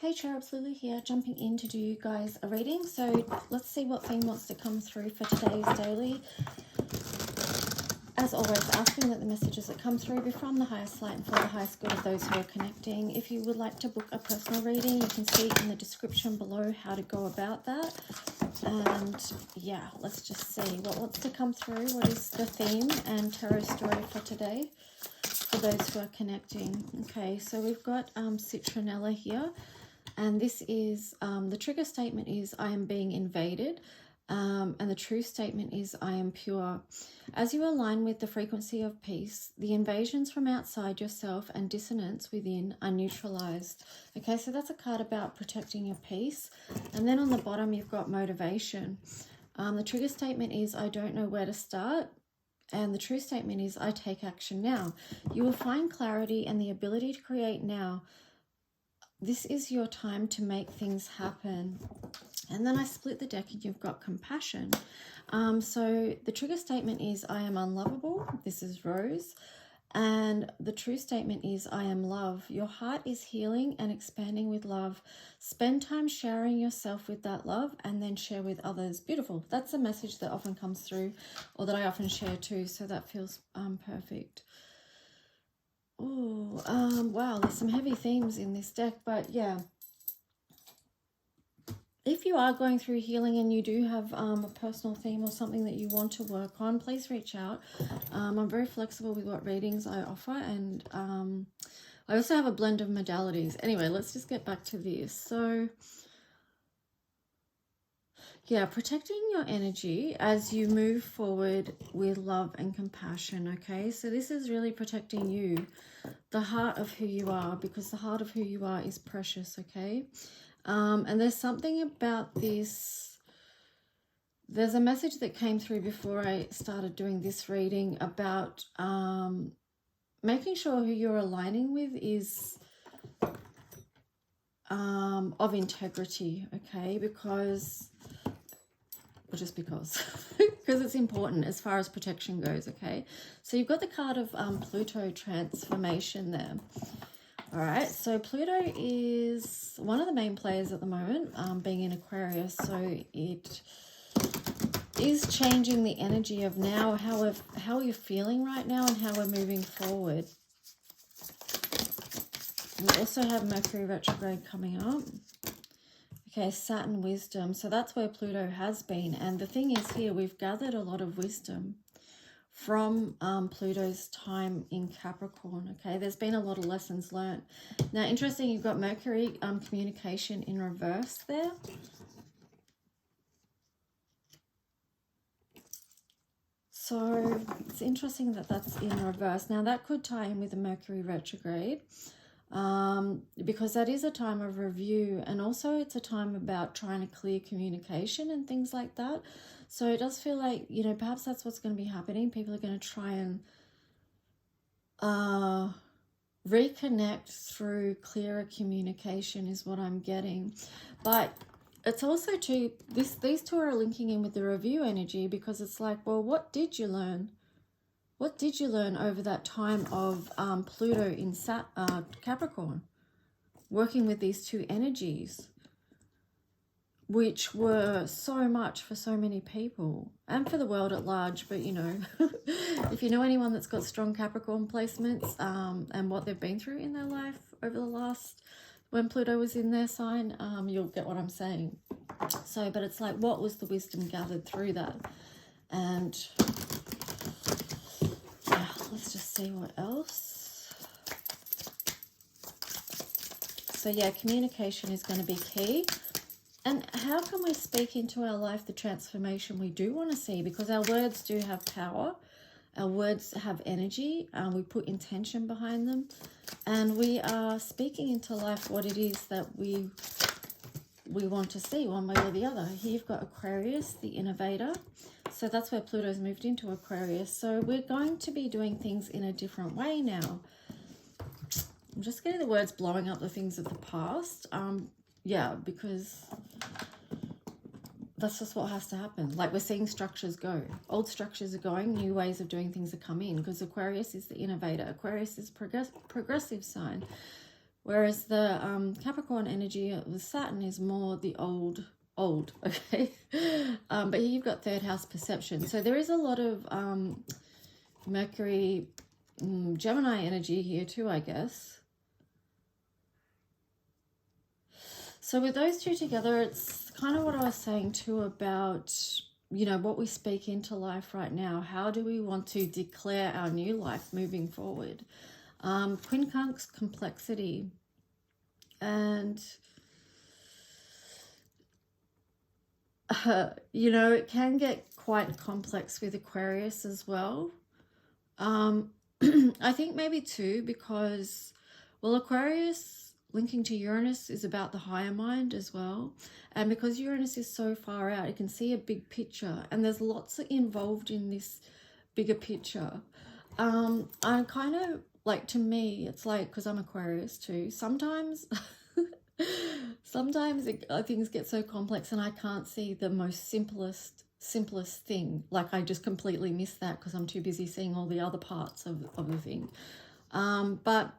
Hey Cherubs, Lulu here, jumping in to do you guys a reading. So let's see what theme wants to come through for today's daily. As always, asking that the messages that come through be from the highest light and for the highest good of those who are connecting. If you would like to book a personal reading, you can see in the description below how to go about that. And yeah, let's just see what wants to come through. What is the theme and tarot story for today for those who are connecting? Okay, so we've got Citronella here. And this is, the trigger statement is, I am being invaded. And the true statement is, I am pure. As you align with the frequency of peace, the invasions from outside yourself and dissonance within are neutralized. Okay, so that's a card about protecting your peace. And then on the bottom, you've got motivation. The trigger statement is, I don't know where to start. And the true statement is, I take action now. You will find clarity and the ability to create now. This is your time to make things happen. And then I split the deck and you've got compassion. So the trigger statement is, I am unlovable. This is Rose. And the true statement is, I am love. Your heart is healing and expanding with love. Spend time sharing yourself with that love and then share with others. Beautiful. That's a message that often comes through, or that I often share too. So that feels perfect. Oh, wow, there's some heavy themes in this deck, but yeah. If you are going through healing and you do have a personal theme or something that you want to work on, please reach out. I'm very flexible with what readings I offer, and I also have a blend of modalities. Anyway, let's just get back to this. So yeah, protecting your energy as you move forward with love and compassion, okay? So this is really protecting you, the heart of who you are, because the heart of who you are is precious, okay? And there's something about this. There's a message that came through before I started doing this reading about making sure who you're aligning with is of integrity, okay? Because... or just because it's important as far as protection goes, okay? So you've got the card of Pluto transformation there. All right, so Pluto is one of the main players at the moment, being in Aquarius, so it is changing the energy of now, how you're feeling right now and how we're moving forward. We also have Mercury retrograde coming up. Okay, Saturn wisdom. So that's where Pluto has been. And the thing is here, we've gathered a lot of wisdom from Pluto's time in Capricorn. Okay, there's been a lot of lessons learned. Now, interesting, you've got Mercury communication in reverse there. So it's interesting that that's in reverse. Now, that could tie in with the Mercury retrograde. Because that is a time of review, and also it's a time about trying to clear communication and things like that. So it does feel like, you know, perhaps that's what's going to be happening. People are going to try and reconnect through clearer communication is what I'm getting. But it's also too, these two are linking in with the review energy, because it's like, well, what did you learn? What did you learn over that time of Pluto in Capricorn? Working with these two energies, which were so much for so many people and for the world at large. But, you know, if you know anyone that's got strong Capricorn placements and what they've been through in their life over the last, when Pluto was in their sign, you'll get what I'm saying. So, but it's like, what was the wisdom gathered through that? And... let's just see what else. So yeah, communication is going to be key. And how can we speak into our life the transformation we do want to see? Because our words do have power. Our words have energy. We put intention behind them. And we are speaking into life what it is that we want to see, one way or the other. Here you've got Aquarius, the innovator. So that's where Pluto's moved into Aquarius. So we're going to be doing things in a different way now. I'm just getting the words blowing up the things of the past. Yeah, because that's just what has to happen. Like, we're seeing structures go. Old structures are going, new ways of doing things are coming in, because Aquarius is the innovator. Aquarius is progressive sign. Whereas the Capricorn energy with Saturn is more the old, okay? But here you've got third house perception. So there is a lot of Mercury, Gemini energy here too, I guess. So with those two together, it's kind of what I was saying too about, you know, what we speak into life right now. How do we want to declare our new life moving forward? Quincunx complexity. And, you know, it can get quite complex with Aquarius as well. I think maybe too because, well, Aquarius linking to Uranus is about the higher mind as well. And because Uranus is so far out, it can see a big picture. And there's lots involved in this bigger picture. I'm kind of, like, to me, it's like, because I'm Aquarius too, sometimes things get so complex and I can't see the most simplest thing. Like, I just completely miss that because I'm too busy seeing all the other parts of the thing. But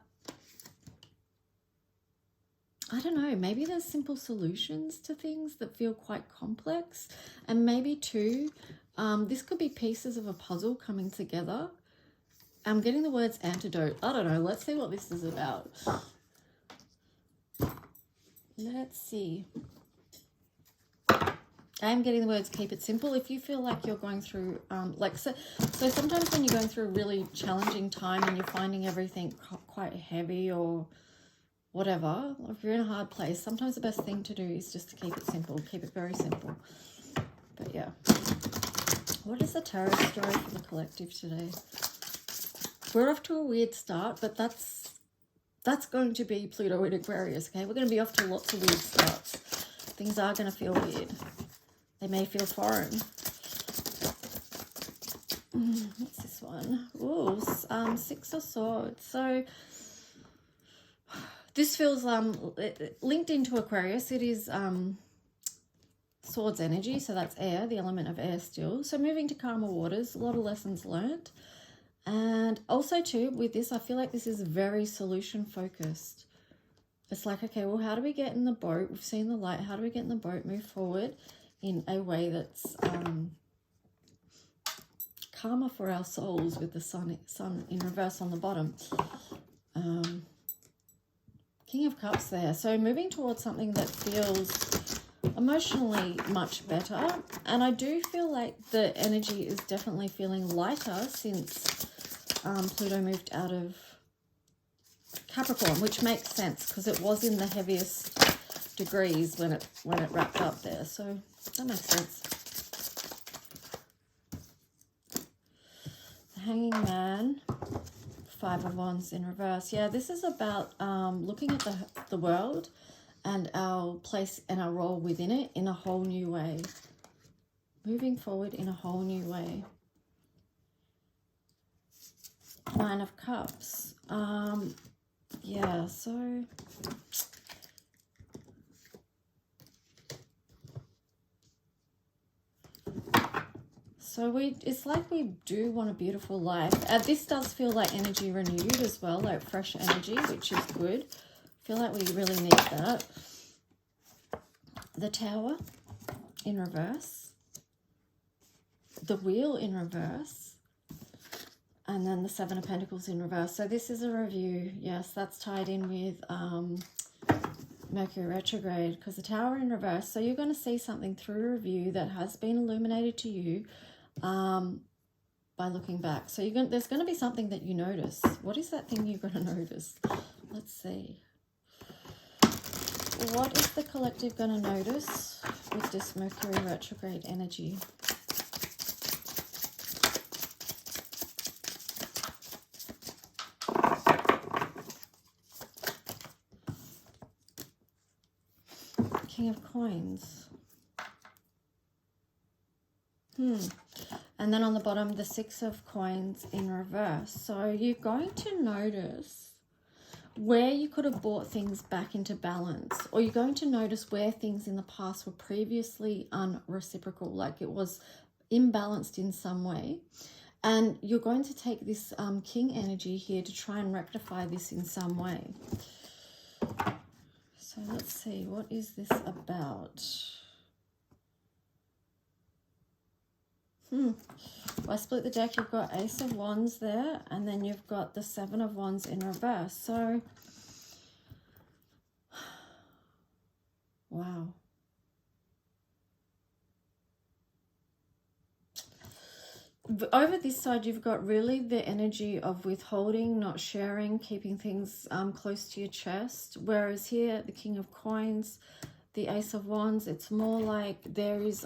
I don't know, maybe there's simple solutions to things that feel quite complex. And maybe too, this could be pieces of a puzzle coming together. I'm getting the words antidote. I don't know. Let's see what this is about. Let's see. I'm getting the words keep it simple. If you feel like you're going through, so sometimes when you're going through a really challenging time and you're finding everything quite heavy or whatever, if you're in a hard place, sometimes the best thing to do is just to keep it simple. Keep it very simple. But yeah. What is the tarot story for the collective today? We're off to a weird start, but that's going to be Pluto in Aquarius, okay? We're going to be off to lots of weird starts. Things are going to feel weird. They may feel foreign. What's this one? Ooh, Six of Swords. So this feels linked into Aquarius. It is Swords energy, so that's air, the element of air still. So moving to calmer waters, a lot of lessons learned. And also too, with this, I feel like this is very solution focused. It's like, okay, well, how do we get in the boat? We've seen the light. How do we get in the boat, move forward in a way that's calmer for our souls, with the sun in reverse on the bottom. King of Cups there. So moving towards something that feels emotionally much better. And I do feel like the energy is definitely feeling lighter since Pluto moved out of Capricorn, which makes sense because it was in the heaviest degrees when it wrapped up there. So that makes sense. The Hanging Man, Five of Wands in reverse. Yeah, this is about looking at the world and our place and our role within it in a whole new way. Moving forward in a whole new way. Nine of Cups. Yeah, so it's like we do want a beautiful life. This does feel like energy renewed as well, like fresh energy, which is good. I feel like we really need that. The Tower in reverse. The Wheel in reverse. And then the Seven of Pentacles in reverse. So this is a review. Yes, that's tied in with Mercury Retrograde, because the Tower in reverse. So you're going to see something through review that has been illuminated to you by looking back. So there's going to be something that you notice. What is that thing you're going to notice? Let's see. What is the collective going to notice with this Mercury Retrograde energy? King of Coins. And then on the bottom, the Six of Coins in reverse. So you're going to notice where you could have brought things back into balance, or you're going to notice where things in the past were previously unreciprocal, like it was imbalanced in some way. And you're going to take this King energy here to try and rectify this in some way. let's see, what is this about? Well, I split the deck. You've got Ace of Wands there, and then you've got the Seven of Wands in reverse. So, wow. Over this side, you've got really the energy of withholding, not sharing, keeping things close to your chest. Whereas here, the King of Coins, the Ace of Wands, it's more like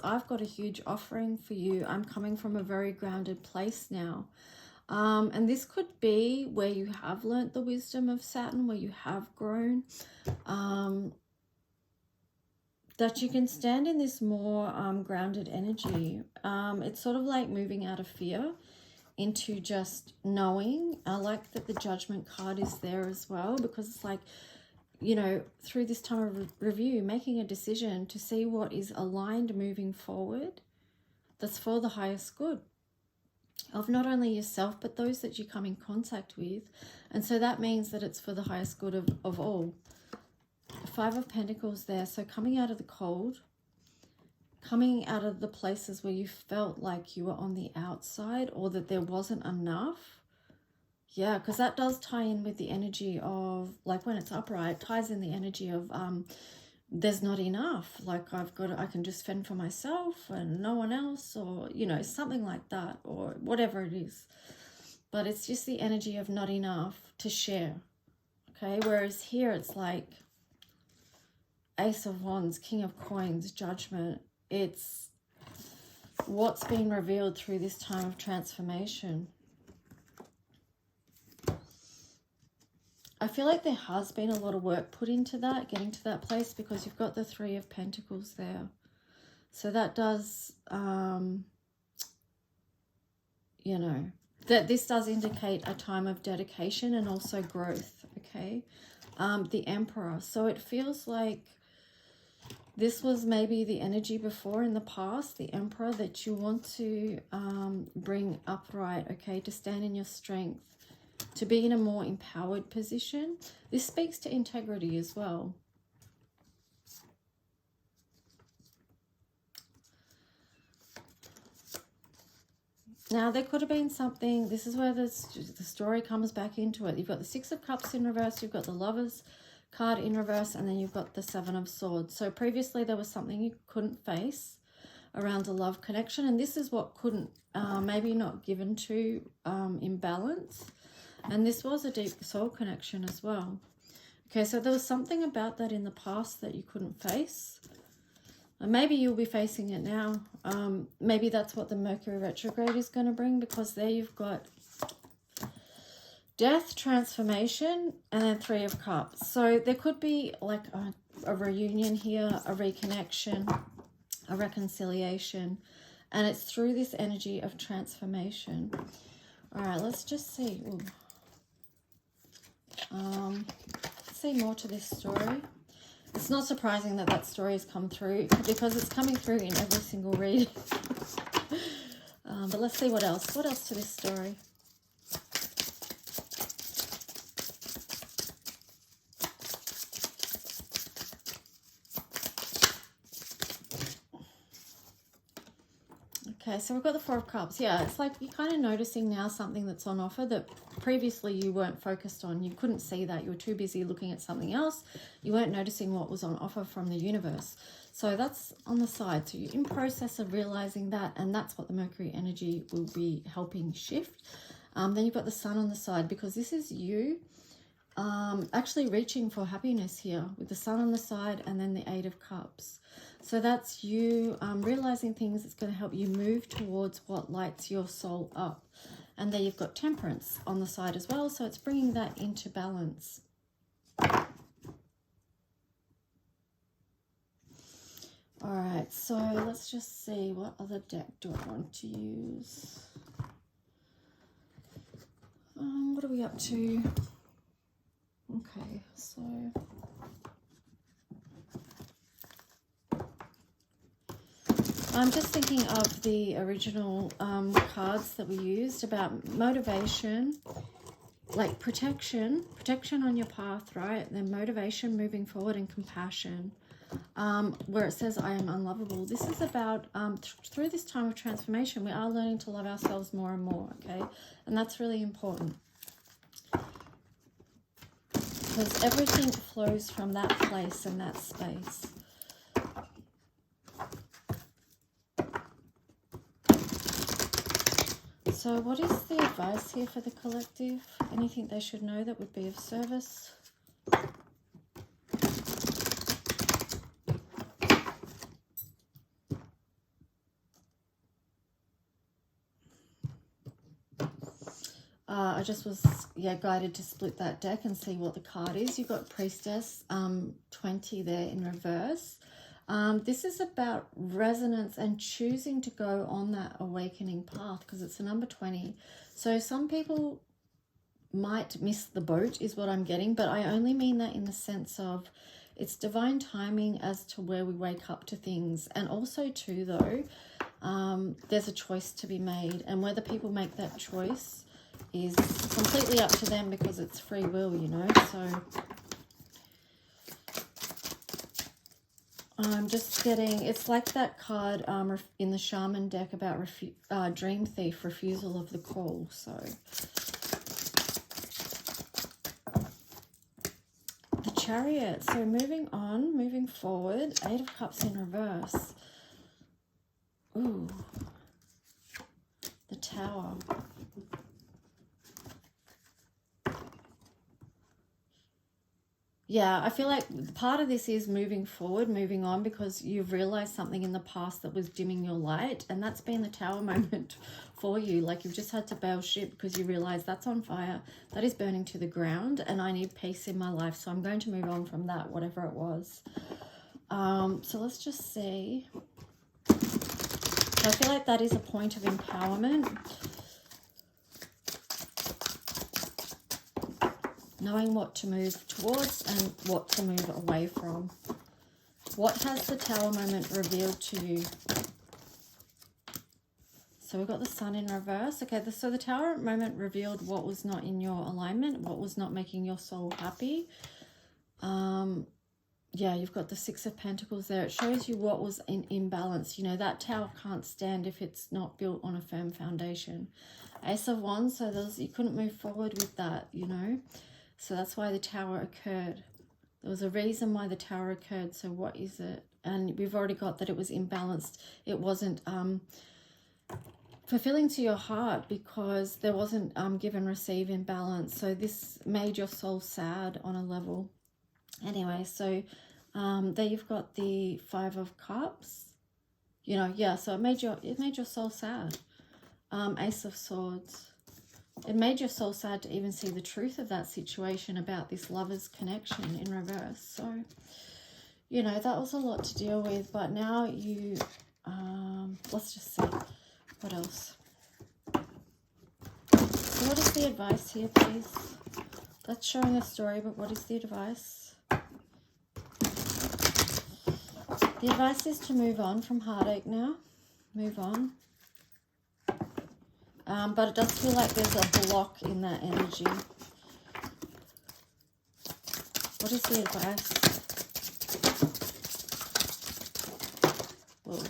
I've got a huge offering for you. I'm coming from a very grounded place now. And this could be where you have learnt the wisdom of Saturn, where you have grown. That you can stand in this more grounded energy. It's sort of like moving out of fear into just knowing. I like that the Judgment card is there as well, because it's like, you know, through this time of review, making a decision to see what is aligned moving forward that's for the highest good of not only yourself, but those that you come in contact with. And so that means that it's for the highest good of all. Five of Pentacles there. So coming out of the cold, coming out of the places where you felt like you were on the outside or that there wasn't enough. Yeah, because that does tie in with the energy of, like when it's upright, ties in the energy of there's not enough. Like I can just fend for myself and no one else, or, you know, something like that, or whatever it is. But it's just the energy of not enough to share. Okay, whereas here it's like Ace of Wands, King of Coins, Judgment. It's what's been revealed through this time of transformation. I feel like there has been a lot of work put into that, getting to that place, because you've got the Three of Pentacles there. So that does, you know, that this does indicate a time of dedication and also growth, okay? The Emperor. So it feels like this was maybe the energy before in the past, the Emperor, that you want to bring upright, okay, to stand in your strength, to be in a more empowered position. This speaks to integrity as well. Now, there could have been something, this is where the story comes back into it. You've got the Six of Cups in reverse, you've got the Lovers card in reverse, and then you've got the Seven of Swords. So previously there was something you couldn't face around a love connection, and this is what couldn't, maybe not given to in balance. And this was a deep soul connection as well. Okay, so there was something about that in the past that you couldn't face. And maybe you'll be facing it now. Maybe that's what the Mercury retrograde is going to bring, because there you've got death, transformation, and then Three of Cups. So there could be like a reunion here, a reconnection, a reconciliation. And it's through this energy of transformation. All right, let's just see. See more to this story. It's not surprising that that story has come through, because it's coming through in every single read. But let's see what else. What else to this story? Okay, so we've got the Four of Cups. Yeah, it's like you're kind of noticing now something that's on offer that previously you weren't focused on. You couldn't see that. You were too busy looking at something else. You weren't noticing what was on offer from the universe. So that's on the side. So you're in process of realizing that, and that's what the Mercury energy will be helping shift. Then you've got the Sun on the side, because this is you actually reaching for happiness here with the Sun on the side and then the Eight of Cups. So that's you realizing things that's going to help you move towards what lights your soul up. And there you've got Temperance on the side as well. So it's bringing that into balance. All right, so let's just see, what other deck do I want to use? What are we up to? Okay, so I'm just thinking of the original cards that we used about motivation, like protection on your path, right? Then motivation moving forward and compassion. Where it says, I am unlovable. This is about, through this time of transformation, we are learning to love ourselves more and more, okay? And that's really important. Because everything flows from that place and that space. So what is the advice here for the collective? Anything they should know that would be of service? I just was, guided to split that deck and see what the card is. You've got Priestess 20 there in reverse. This is about resonance and choosing to go on that awakening path because it's a number 20. So some people might miss the boat is what I'm getting, but I only mean that in the sense of it's divine timing as to where we wake up to things. And also too, though, there's a choice to be made, and whether people make that choice is completely up to them because it's free will, you know. So I'm just getting, it's like that card in the Shaman deck about Dream Thief, refusal of the call. So the Chariot. So moving on, moving forward, 8 of Cups in reverse. Ooh, the Tower. Yeah, I feel like part of this is moving forward, moving on, because you've realized something in the past that was dimming your light, and that's been the Tower moment for you. Like you've just had to bail ship because you realize that's on fire, that is burning to the ground, and I need peace in my life, so I'm going to move on from that, whatever it was. So let's just see. I feel like that is a point of empowerment. Knowing what to move towards and what to move away from. What has the Tower moment revealed to you? So we've got the Sun in reverse. Okay, so the Tower moment revealed what was not in your alignment, what was not making your soul happy. Yeah, you've got the 6 of Pentacles there. It shows you what was in imbalance. You know, that tower can't stand if it's not built on a firm foundation. Ace of Wands, so you couldn't move forward with that, you know. So that's why the Tower occurred. There was a reason why the Tower occurred. So what is it? And we've already got that it was imbalanced. It wasn't fulfilling to your heart because there wasn't give and receive in balance. So this made your soul sad on a level. Anyway, so there you've got the 5 of Cups. You know, yeah, so it made your soul sad. Ace of Swords. It made your soul sad to even see the truth of that situation about this lover's connection in reverse. So, you know, that was a lot to deal with. But now you, let's just see. What else? So what is the advice here, please? That's showing a story, but what is the advice? The advice is to move on from heartache now. Move on. But it does feel like there's a block in that energy. What is the advice? Whoa.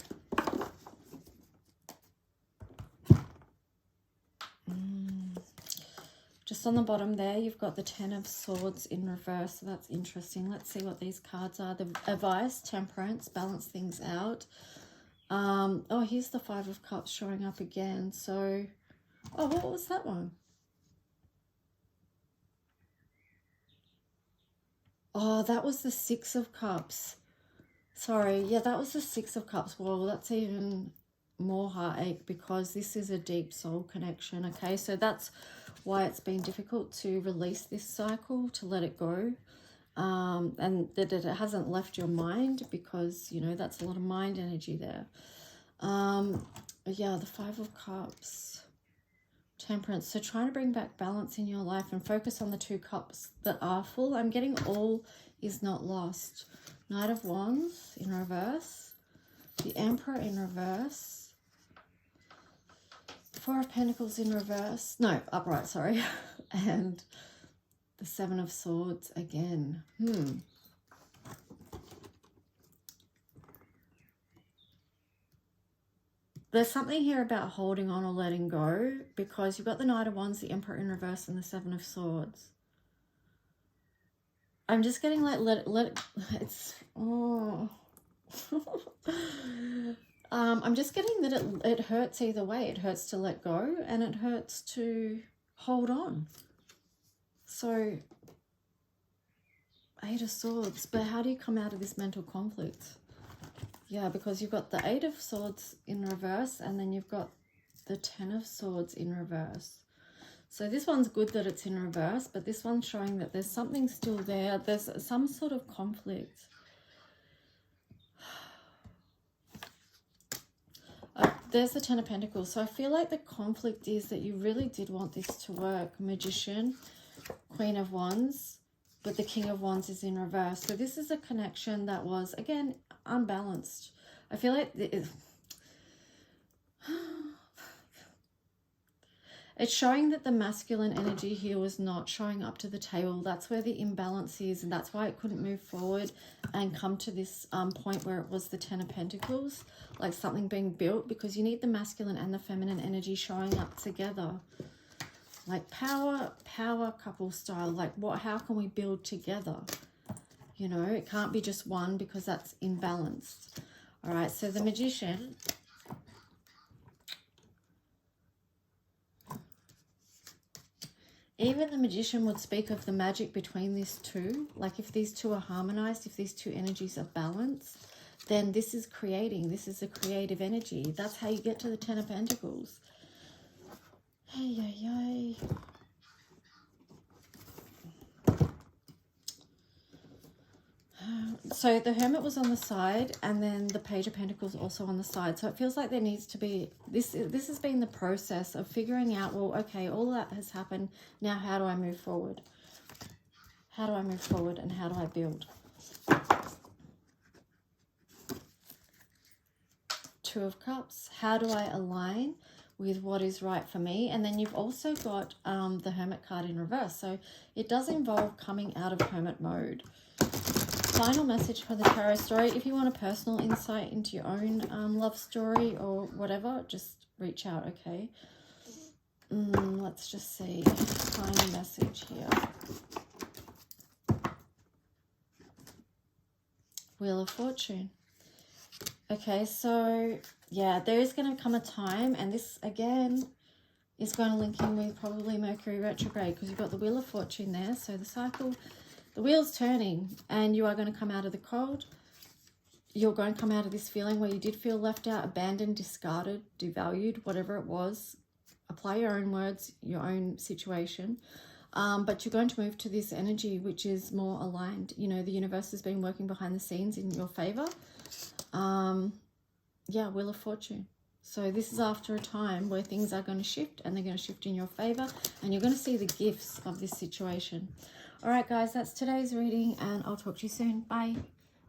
Just on the bottom there, you've got the 10 of Swords in reverse. So that's interesting. Let's see what these cards are. The advice, temperance, balance things out. Oh, here's the 5 of Cups showing up again. So, oh, what was that one? Oh, that was the 6 of Cups. Sorry, yeah, that was the 6 of Cups. Well, that's even more heartache because this is a deep soul connection, okay? So that's why it's been difficult to release this cycle, to let it go. And that it hasn't left your mind because, you know, that's a lot of mind energy there. Yeah, the 5 of Cups. Temperance. So trying to bring back balance in your life and focus on the 2 cups that are full. I'm getting all is not lost. Knight of Wands in reverse. The Emperor in reverse. Four of Pentacles in reverse. No, upright, sorry. And the Seven of Swords again. There's something here about holding on or letting go, because you've got the Knight of Wands, the Emperor in reverse, and the Seven of Swords. I'm just getting like, it's, oh. I'm just getting that it hurts either way. It hurts to let go and it hurts to hold on. So, Eight of Swords. But how do you come out of this mental conflict? Yeah, because you've got the Eight of Swords in reverse and then you've got the Ten of Swords in reverse. So this one's good that it's in reverse, but this one's showing that there's something still there. There's some sort of conflict. There's the Ten of Pentacles. So I feel like the conflict is that you really did want this to work. Magician, Queen of Wands, but the King of Wands is in reverse. So this is a connection that was, again, unbalanced. I feel like it's showing that the masculine energy here was not showing up to the table. That's where the imbalance is, and that's why it couldn't move forward and come to this point where it was the Ten of Pentacles, like something being built, because you need the masculine and the feminine energy showing up together. Like power couple style. Like how can we build together? You know, it can't be just one because that's imbalanced. All right, so the Magician. Even the Magician would speak of the magic between these two. Like if these two are harmonized, if these two energies are balanced, then this is creating. This is a creative energy. That's how you get to the Ten of Pentacles. Hey, hey, hey. So the Hermit was on the side and then the Page of Pentacles also on the side. So it feels like there needs to be, this has been the process of figuring out, well, okay, all that has happened. Now how do I move forward? How do I move forward and how do I build? Two of Cups. How do I align with what is right for me? And then you've also got the Hermit card in reverse. So it does involve coming out of Hermit mode. Final message for the tarot story. If you want a personal insight into your own love story or whatever, just reach out, okay? Let's just see. Final message here. Wheel of Fortune. Okay, so yeah, there is going to come a time, and this again is going to link in with probably Mercury retrograde, because you've got the Wheel of Fortune there. So the cycle, the wheel's turning, and you are going to come out of the cold. You're going to come out of this feeling where you did feel left out, abandoned, discarded, devalued, whatever it was. Apply your own words, your own situation. But you're going to move to this energy which is more aligned. You know, the universe has been working behind the scenes in your favor. Yeah, Wheel of Fortune. So this is after a time where things are going to shift, and they're going to shift in your favor, and you're going to see the gifts of this situation. All right, guys, that's today's reading, and I'll talk to you soon. Bye.